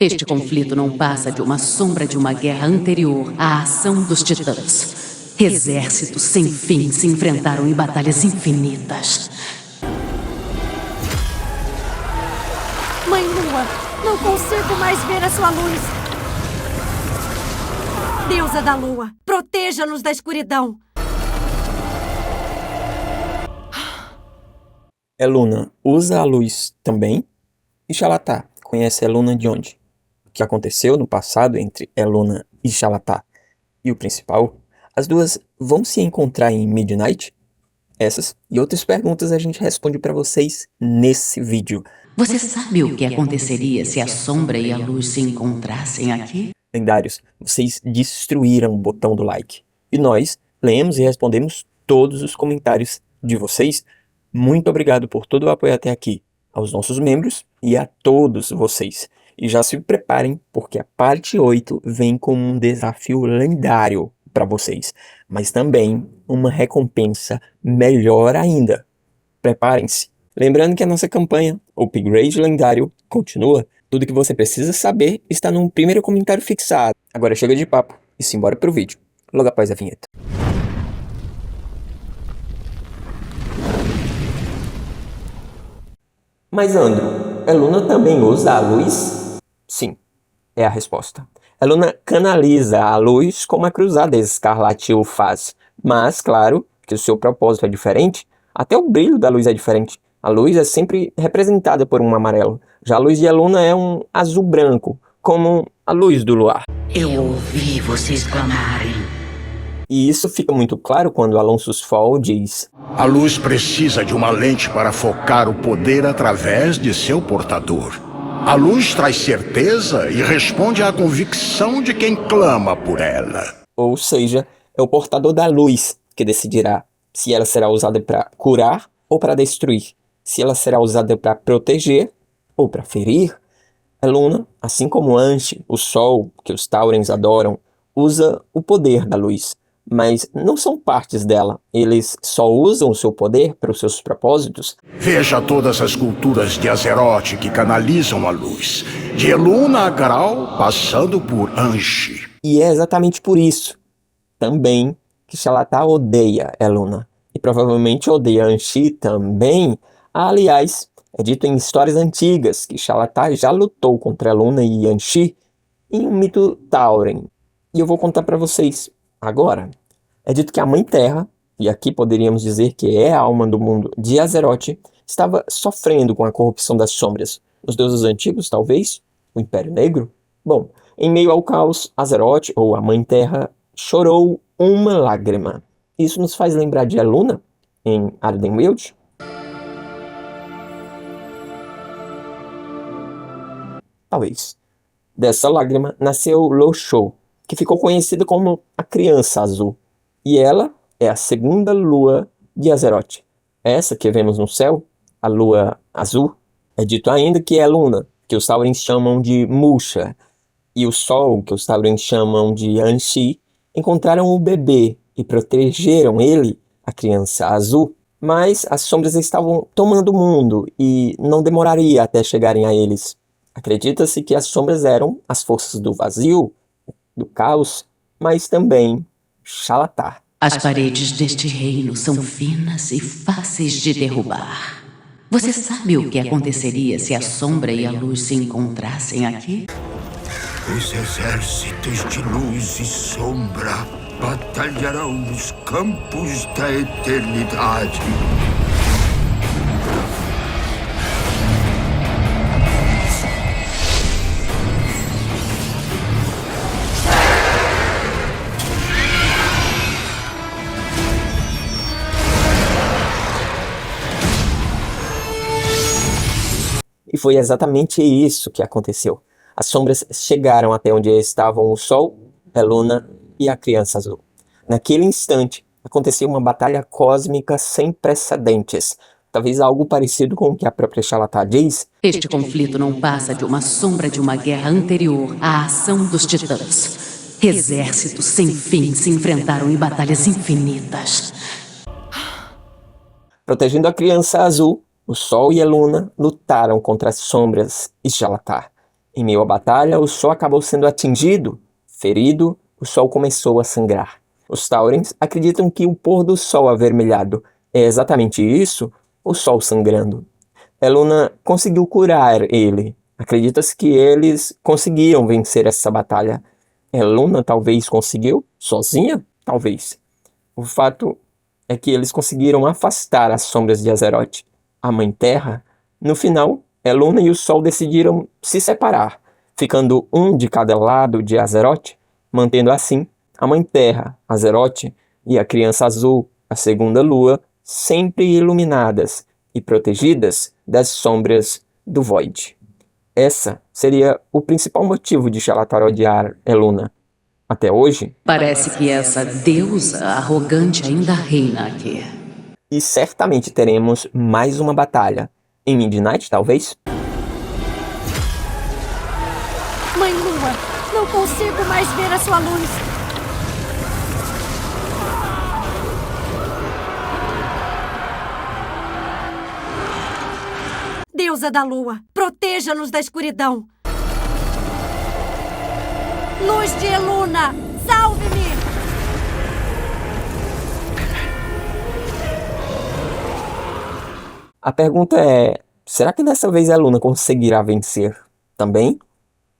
Este conflito não passa de uma sombra de uma guerra anterior à ação dos Titãs. Exércitos sem fim se enfrentaram em batalhas infinitas. Mãe Lua, não consigo mais ver a sua luz. Deusa da Lua, proteja-nos da escuridão. Eluna usa a luz também? E Xal'atá conhece Eluna de onde? O que aconteceu no passado entre Eluna e Xal'atá? E o principal, as duas vão se encontrar em Midnight? Essas e outras perguntas a gente responde para vocês nesse vídeo. Você sabe o que aconteceria se a sombra e a luz se encontrassem aqui? Lendários, vocês destruíram o botão do like. E nós lemos e respondemos todos os comentários de vocês. Muito obrigado por todo o apoio até aqui, aos nossos membros e a todos vocês. E já se preparem, porque a parte 8 vem com um desafio lendário para vocês, mas também uma recompensa melhor ainda. Preparem-se. Lembrando que a nossa campanha Upgrade Lendário continua. Tudo que você precisa saber está no primeiro comentário fixado. Agora chega de papo e simbora pro vídeo, logo após a vinheta. Mas Andro, Eluna também usa a luz? Sim, é a resposta. Eluna canaliza a luz como a Cruzada Escarlate o faz. Mas, claro, que o seu propósito é diferente, até o brilho da luz é diferente. A luz é sempre representada por um amarelo. Já a luz de Eluna é um azul-branco, como a luz do luar. Eu ouvi vocês clamarem. E isso fica muito claro quando Alonso Fall diz: A luz precisa de uma lente para focar o poder através de seu portador. A luz traz certeza e responde à convicção de quem clama por ela. Ou seja, é o portador da luz que decidirá se ela será usada para curar ou para destruir, se ela será usada para proteger ou para ferir. Eluna, assim como Anshi, o Sol, que os Taurens adoram, usa o poder da luz, mas não são partes dela. Eles só usam o seu poder para os seus propósitos. Veja todas as culturas de Azeroth que canalizam a luz, de Eluna a Grau, passando por Anshi. E é exatamente por isso também que Xal'atá odeia Eluna. E provavelmente odeia Anshi também. Aliás, é dito em histórias antigas que Xal'atá já lutou contra Eluna e Anshi em um mito Tauren. E eu vou contar para vocês agora. É dito que a Mãe Terra, e aqui poderíamos dizer que é a alma do mundo de Azeroth, estava sofrendo com a corrupção das sombras. Os deuses antigos, talvez? O Império Negro? Bom, em meio ao caos, Azeroth, ou a Mãe Terra, chorou uma lágrima. Isso nos faz lembrar de Eluna, em Ardenweald? Talvez. Dessa lágrima nasceu Lo-Sho, que ficou conhecida como a Criança Azul. E ela é a segunda lua de Azeroth. Essa que vemos no céu, a lua azul, é dito ainda que é Luna, que os Taurens chamam de Musha, e o Sol, que os Taurens chamam de Anshi, encontraram o bebê e protegeram ele, a Criança Azul. Mas as sombras estavam tomando o mundo e não demoraria até chegarem a eles. Acredita-se que as sombras eram as forças do vazio, do caos, mas também Xal'atá. As paredes deste reino são finas e fáceis de derrubar. Você sabe o que aconteceria se a sombra e a luz se encontrassem aqui? Os exércitos de luz e sombra batalharão nos campos da eternidade. E foi exatamente isso que aconteceu. As sombras chegaram até onde estavam o Sol, Eluna e a Criança Azul. Naquele instante, aconteceu uma batalha cósmica sem precedentes. Talvez algo parecido com o que a própria Xal'atá diz. Este conflito não passa de uma sombra de uma guerra anterior à ação dos Titãs. Exércitos sem fim se enfrentaram em batalhas infinitas. Protegendo a Criança Azul, o Sol e a Luna lutaram contra as sombras e Xal'atá. Em meio à batalha, o Sol acabou sendo atingido. Ferido, o Sol começou a sangrar. Os Taurens acreditam que o pôr do Sol avermelhado é exatamente isso, o Sol sangrando. Eluna conseguiu curar ele. Acredita-se que eles conseguiram vencer essa batalha. Eluna talvez conseguiu, sozinha? Talvez. O fato é que eles conseguiram afastar as sombras de Azeroth, a Mãe Terra. No final, Eluna e o Sol decidiram se separar, ficando um de cada lado de Azeroth, mantendo assim a Mãe Terra, Azeroth, e a Criança Azul, a Segunda Lua, sempre iluminadas e protegidas das sombras do Void. Essa seria o principal motivo de Xalatar odiar Eluna. Até hoje, Parece que essa deusa arrogante ainda reina aqui. e certamente teremos mais uma batalha. Em Midnight, talvez? Mãe Lua, não consigo mais ver a sua luz. Deusa da Lua, proteja-nos da escuridão. Luz de Eluna, salve-me! A pergunta é, será que dessa vez Eluna conseguirá vencer também?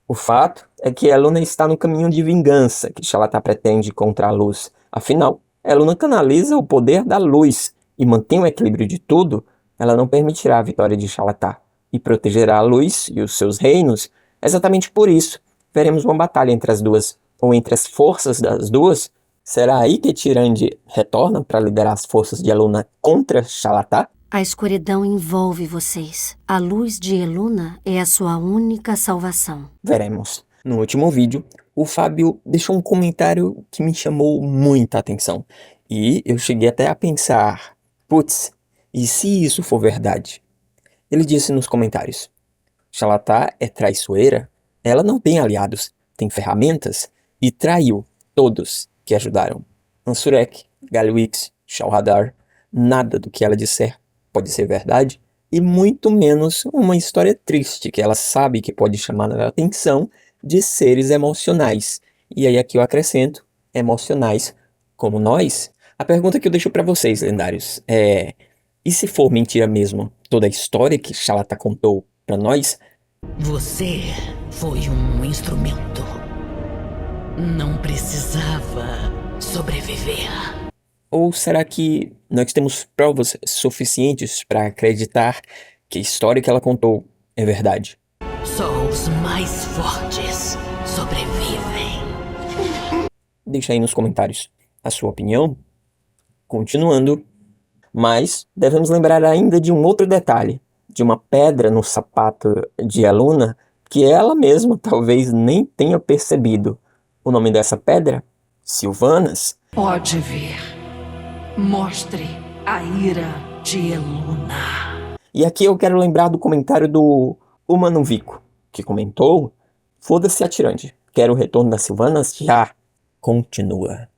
O fato é que Eluna está no caminho de vingança que Xalatar pretende contra a luz. Afinal, Eluna canaliza o poder da luz e mantém o equilíbrio de tudo. Ela não permitirá a vitória de Xalatar e protegerá a luz e os seus reinos. Exatamente por isso, veremos uma batalha entre as duas, ou entre as forças das duas. Será aí que Tyrande retorna para liderar as forças de Eluna contra Xalatar? A escuridão envolve vocês. A luz de Eluna é a sua única salvação. Veremos. No último vídeo, o Fábio deixou um comentário que me chamou muita atenção. E eu cheguei até a pensar, putz, e se isso for verdade? Ele disse nos comentários, Xalatar é traiçoeira, ela não tem aliados, tem ferramentas e traiu todos que ajudaram. Ansurek, Galwix, Shalhadar, nada do que ela disser pode ser verdade, e muito menos uma história triste que ela sabe que pode chamar a atenção de seres emocionais. E aí aqui eu acrescento, emocionais como nós. A pergunta que eu deixo para vocês, lendários, é, e se for mentira mesmo toda a história que Xalatar contou para nós? Você foi um instrumento. Não precisava sobreviver. Ou será que nós temos provas suficientes para acreditar que a história que ela contou é verdade? Só os mais fortes sobrevivem. Deixa aí nos comentários a sua opinião. Continuando, mas devemos lembrar ainda de um outro detalhe, de uma pedra no sapato de Eluna que ela mesma talvez nem tenha percebido. O nome dessa pedra? Sylvanas. Pode vir. Mostre a ira de Eluna. E aqui eu quero lembrar do comentário do Humanuvico, que comentou, foda-se a Tyrande, quero o retorno das Sylvanas já. Continua.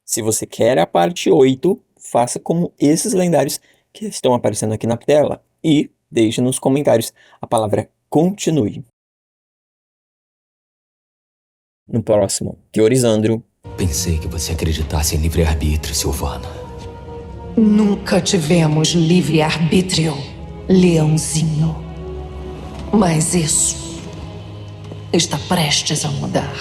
Se você quer a parte 8, faça como esses lendários que estão aparecendo aqui na tela e deixe nos comentários a palavra continue. No próximo, Teorizandro. Pensei que você acreditasse em livre-arbítrio, Sylvana. Nunca tivemos livre-arbítrio, leãozinho. Mas isso está prestes a mudar.